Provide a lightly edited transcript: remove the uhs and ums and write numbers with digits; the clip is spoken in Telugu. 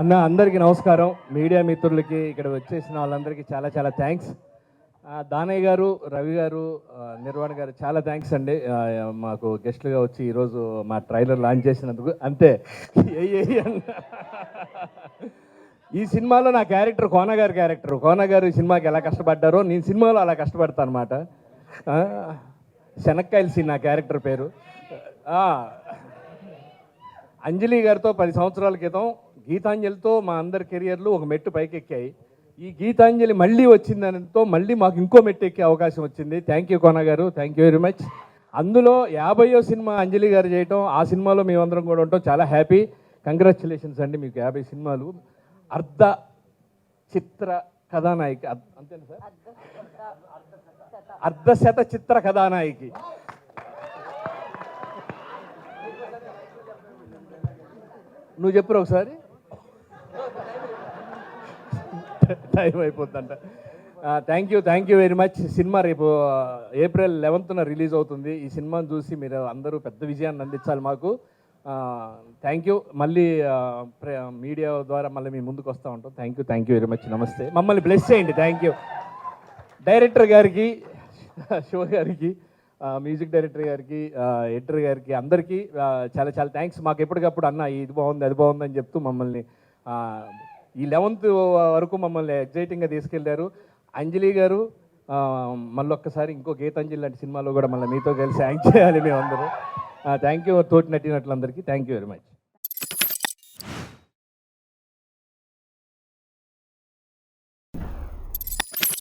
అన్న అందరికీ నమస్కారం. మీడియా మిత్రులకి ఇక్కడ వచ్చేసిన వాళ్ళందరికీ చాలా చాలా థ్యాంక్స్. దానయ్య గారు, రవి గారు, నిర్వాణ గారు చాలా థ్యాంక్స్ అండి. మాకు గెస్ట్లుగా వచ్చి ఈరోజు మా ట్రైలర్ లాంచ్ చేసినందుకు. అంతే. ఈ సినిమాలో నా క్యారెక్టర్ కోన గారి క్యారెక్టర్. కోన గారు ఈ సినిమాకి ఎలా కష్టపడ్డారో నేను సినిమాలో అలా కష్టపడతాను అనమాట. శనక్కాయల సీన్ నా క్యారెక్టర్ పేరు. అంజలి గారితో 10 సంవత్సరాల క్రితం గీతాంజలితో మా అందరి కెరియర్లు ఒక మెట్టు పైకెక్కాయి. ఈ గీతాంజలి మళ్ళీ వచ్చిందనితో మళ్ళీ మాకు ఇంకో మెట్టు ఎక్కే అవకాశం వచ్చింది. థ్యాంక్ యూ కోన గారు, థ్యాంక్ యూ వెరీ మచ్. అందులో 50వ సినిమా అంజలి గారు చేయటం, ఆ సినిమాలో మేమందరం కూడా ఉంటాం, చాలా హ్యాపీ. కంగ్రాచులేషన్స్ అండి, మీకు 50 సినిమాలు. అర్ధ చిత్ర కథానాయిక అంతేనా సార్? అర్ధశత చిత్ర కథానాయికి. నువ్వు చెప్పురు ఒకసారి, టైం అయిపోతుందంట. Thank you very much. Cinema రేపు ఏప్రిల్ 11న రిలీజ్ అవుతుంది. ఈ సినిమాను చూసి మీరు అందరూ పెద్ద విజయాన్ని అందించాలి మాకు. Thank you. మళ్ళీ మీడియా ద్వారా మళ్ళీ మీ ముందుకు వస్తూ ఉంటాం. Thank you very much. నమస్తే. మమ్మల్ని బ్లెస్ చేయండి. Thank you. డైరెక్టర్ గారికి, షో గారికి, మ్యూజిక్ డైరెక్టర్ గారికి, ఎడిటర్ గారికి, అందరికీ చాలా చాలా థ్యాంక్స్. మాకు ఎప్పటికప్పుడు అన్న ఇది బాగుంది అది బాగుంది అని చెప్తూ మమ్మల్ని ఈ 11th వరకు మమ్మల్ని ఎగ్జైటింగ్గా తీసుకెళ్లారు. అంజలి గారు మళ్ళీ ఒక్కసారి ఇంకో గీతాంజలి లాంటి సినిమాలో కూడా మళ్ళీ మీతో కలిసి యాక్ట్ చేయాలి మేమందరూ. Thank you. తోటి నటినట్లందరికీ థ్యాంక్ యూ వెరీ మచ్.